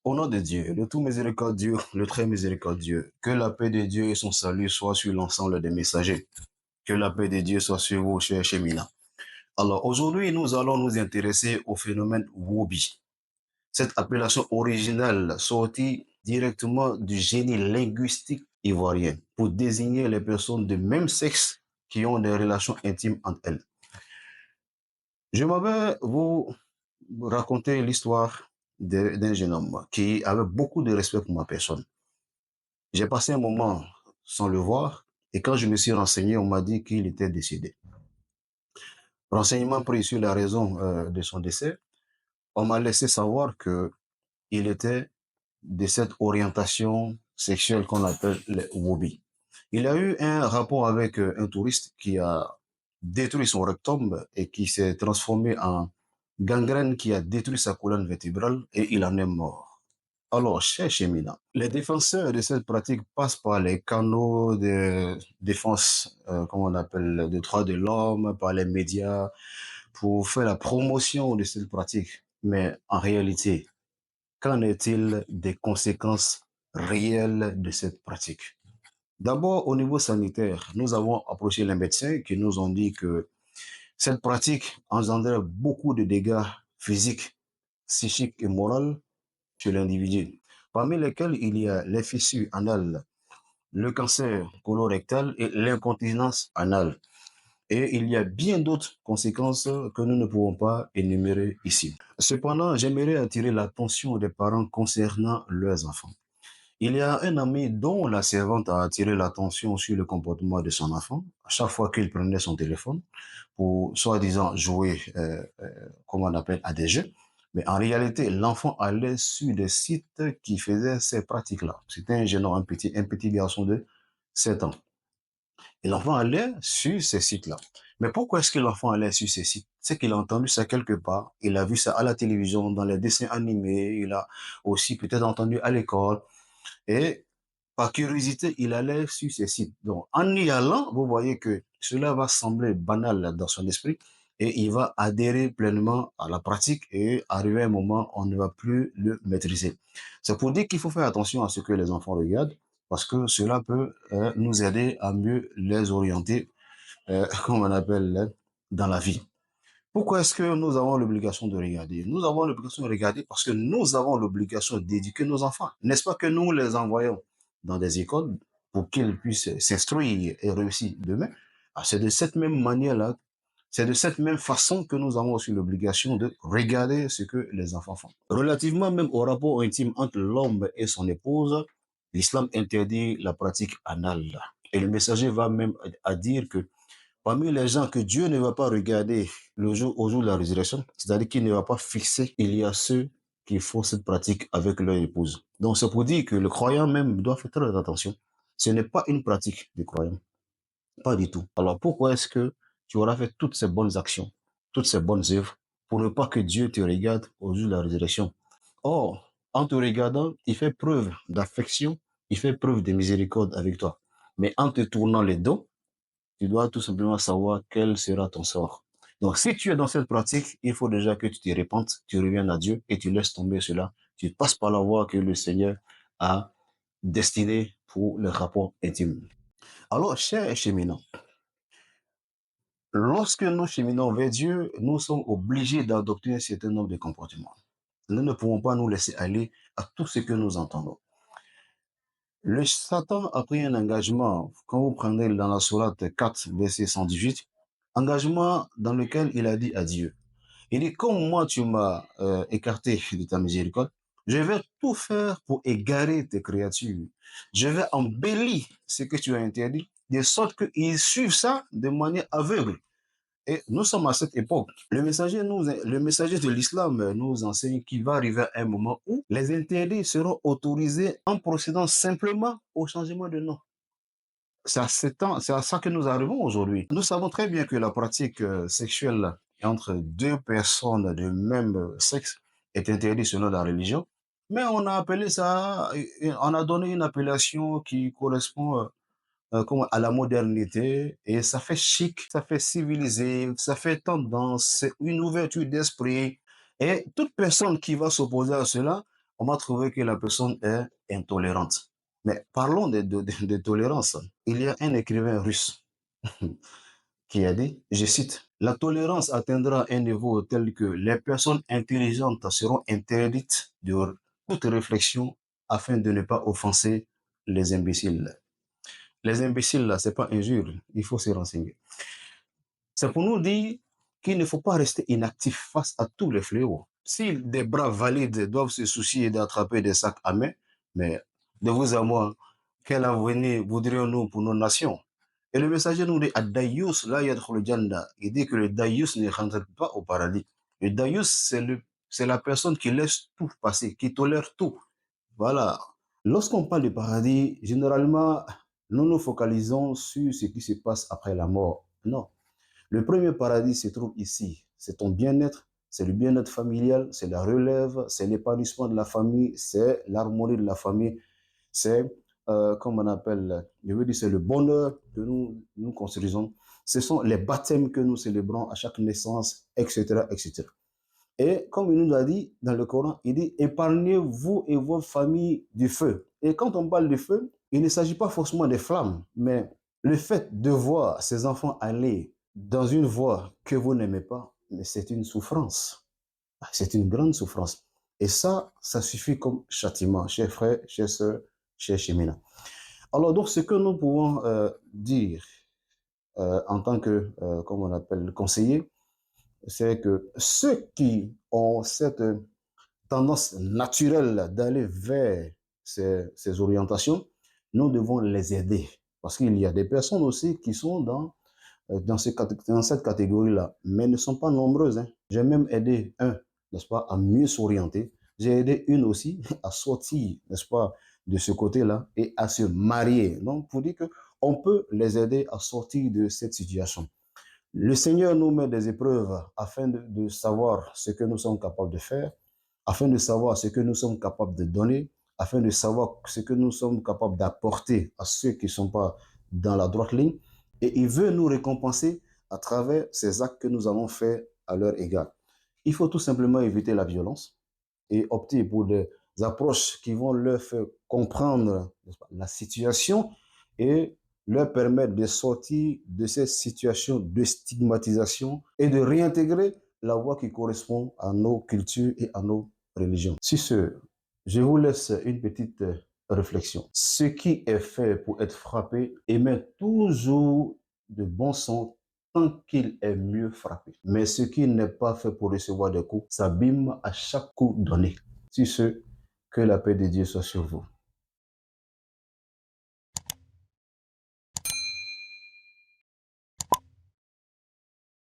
Au nom de Dieu, le tout miséricordieux, le très miséricordieux, que la paix de Dieu et son salut soient sur l'ensemble des messagers. Que la paix de Dieu soit sur vous, chers Chemina. Alors, aujourd'hui, nous allons nous intéresser au phénomène Wobi. Cette appellation originale sortie directement du génie linguistique ivoirien pour désigner les personnes de même sexe qui ont des relations intimes entre elles. Je m'avais vous raconter l'histoire d'un jeune homme qui avait beaucoup de respect pour ma personne. J'ai passé un moment sans le voir et quand je me suis renseigné, on m'a dit qu'il était décédé. Renseignement pris sur la raison de son décès, on m'a laissé savoir que il était de cette orientation sexuelle qu'on appelle le Wobi. Il a eu un rapport avec un touriste qui a détruit son rectum et qui s'est transformé en gangrène qui a détruit sa colonne vertébrale et il en est mort. Alors, cher Chemina, les défenseurs de cette pratique passent par les canaux de défense, comment on appelle, des droits de l'homme, par les médias, pour faire la promotion de cette pratique. Mais en réalité, qu'en est-il des conséquences réelles de cette pratique? D'abord, au niveau sanitaire, nous avons approché les médecins qui nous ont dit que cette pratique engendrait beaucoup de dégâts physiques, psychiques et moraux chez l'individu, parmi lesquels il y a les fissures anales, le cancer colorectal et l'incontinence anale. Et il y a bien d'autres conséquences que nous ne pouvons pas énumérer ici. Cependant, j'aimerais attirer l'attention des parents concernant leurs enfants. Il y a un ami dont la servante a attiré l'attention sur le comportement de son enfant à chaque fois qu'il prenait son téléphone pour soi-disant jouer, comment on appelle, à des jeux. Mais en réalité, l'enfant allait sur des sites qui faisaient ces pratiques-là. C'était un jeune homme, un petit garçon de 7 ans. Et l'enfant allait sur ces sites-là. Mais pourquoi est-ce que l'enfant allait sur ces sites? C'est qu'il a entendu ça quelque part. Il a vu ça à la télévision, dans les dessins animés. Il a aussi peut-être entendu à l'école. Et par curiosité, il allait sur ces sites. Donc, en y allant, vous voyez que cela va sembler banal dans son esprit et il va adhérer pleinement à la pratique et arriver à un moment, on ne va plus le maîtriser. C'est pour dire qu'il faut faire attention à ce que les enfants regardent parce que cela peut nous aider à mieux les orienter, comme on appelle, dans la vie. Pourquoi est-ce que nous avons l'obligation de regarder? Nous avons l'obligation de regarder parce que nous avons l'obligation d'éduquer nos enfants. N'est-ce pas que nous les envoyons dans des écoles pour qu'ils puissent s'instruire et réussir demain? Ah, c'est de cette même manière-là, c'est de cette même façon que nous avons aussi l'obligation de regarder ce que les enfants font. Relativement même au rapport intime entre l'homme et son épouse, l'islam interdit la pratique anale. Et le messager va même à dire que parmi les gens que Dieu ne va pas regarder au jour de la résurrection, c'est-à-dire qu'il ne va pas fixer, il y a ceux qui font cette pratique avec leur épouse. Donc c'est pour dire que le croyant même doit faire très attention. Ce n'est pas une pratique du croyant, pas du tout. Alors pourquoi est-ce que tu auras fait toutes ces bonnes actions, toutes ces bonnes œuvres, pour ne pas que Dieu te regarde au jour de la résurrection? Or, en te regardant, il fait preuve d'affection, il fait preuve de miséricorde avec toi. Mais en te tournant les dos, tu dois tout simplement savoir quel sera ton sort. Donc, si tu es dans cette pratique, il faut déjà que tu te repentes, tu reviennes à Dieu et tu laisses tomber cela. Tu passes par la voie que le Seigneur a destinée pour le rapport intime. Alors, chers cheminants, lorsque nous cheminons vers Dieu, nous sommes obligés d'adopter un certain nombre de comportements. Nous ne pouvons pas nous laisser aller à tout ce que nous entendons. Le Satan a pris un engagement, quand vous prenez dans la sourate 4, verset 118, engagement dans lequel il a dit à Dieu, il dit, comme moi tu m'as écarté de ta miséricorde, je vais tout faire pour égarer tes créatures. Je vais embellir ce que tu as interdit, de sorte qu'ils suivent ça de manière aveugle. Et nous sommes à cette époque. Le messager de l'islam nous enseigne qu'il va arriver un moment où les interdits seront autorisés en procédant simplement au changement de nom. C'est à ça que nous arrivons aujourd'hui. Nous savons très bien que la pratique sexuelle entre deux personnes de même sexe est interdite selon la religion, mais on a appelé ça, on a donné une appellation qui correspond à la modernité et ça fait chic, ça fait civilisé, ça fait tendance, c'est une ouverture d'esprit. Et toute personne qui va s'opposer à cela, on m'a trouvé que la personne est intolérante. Mais parlons de tolérance. Il y a un écrivain russe qui a dit, je cite, la tolérance atteindra un niveau tel que les personnes intelligentes seront interdites de toute réflexion afin de ne pas offenser les imbéciles. Les imbéciles, là, c'est pas injure, il faut se renseigner. C'est pour nous dire qu'il ne faut pas rester inactif face à tous les fléaux. Si des bras valides doivent se soucier d'attraper des sacs à main, mais de vous à moi, quel avenir voudrions-nous pour nos nations? Et le messager nous dit, Ad-Dayyus la yadkhul jannah. Il dit que le Dayyus ne rentre pas au paradis. Le Dayyus, c'est la personne qui laisse tout passer, qui tolère tout. Voilà. Lorsqu'on parle du paradis, généralement, nous nous focalisons sur ce qui se passe après la mort. Non. Le premier paradis se trouve ici. C'est ton bien-être, c'est le bien-être familial, c'est la relève, c'est l'épanouissement de la famille, c'est l'harmonie de la famille, c'est, comme on appelle, je veux dire, c'est le bonheur que nous construisons. Ce sont les baptêmes que nous célébrons à chaque naissance, etc., etc. Et comme il nous a dit dans le Coran, il dit, épargnez-vous et vos familles du feu. Et quand on parle du feu, il ne s'agit pas forcément des flammes, mais le fait de voir ces enfants aller dans une voie que vous n'aimez pas, mais c'est une souffrance. C'est une grande souffrance. Et ça suffit comme châtiment, chers frères, chers sœurs, chers chemins. Alors donc, ce que nous pouvons dire en tant que, comme on appelle, conseiller, c'est que ceux qui ont cette tendance naturelle d'aller vers ces orientations, nous devons les aider. Parce qu'il y a des personnes aussi qui sont dans cette catégorie-là, mais ne sont pas nombreuses. Hein. J'ai même aidé un, n'est-ce pas, à mieux s'orienter. J'ai aidé une aussi à sortir, n'est-ce pas, de ce côté-là et à se marier. Donc, pour dire qu'on peut les aider à sortir de cette situation. Le Seigneur nous met des épreuves afin de savoir ce que nous sommes capables de faire, afin de savoir ce que nous sommes capables de donner, afin de savoir ce que nous sommes capables d'apporter à ceux qui ne sont pas dans la droite ligne. Et il veut nous récompenser à travers ces actes que nous allons faire à leur égard. Il faut tout simplement éviter la violence et opter pour des approches qui vont leur faire comprendre la situation et leur permettre de sortir de cette situation de stigmatisation et de réintégrer la voie qui correspond à nos cultures et à nos religions. Sur ce, je vous laisse une petite réflexion. Ce qui est fait pour être frappé émet toujours de bon son tant qu'il est mieux frappé. Mais ce qui n'est pas fait pour recevoir des coups s'abîme à chaque coup donné. Sur ce, que la paix de Dieu soit sur vous.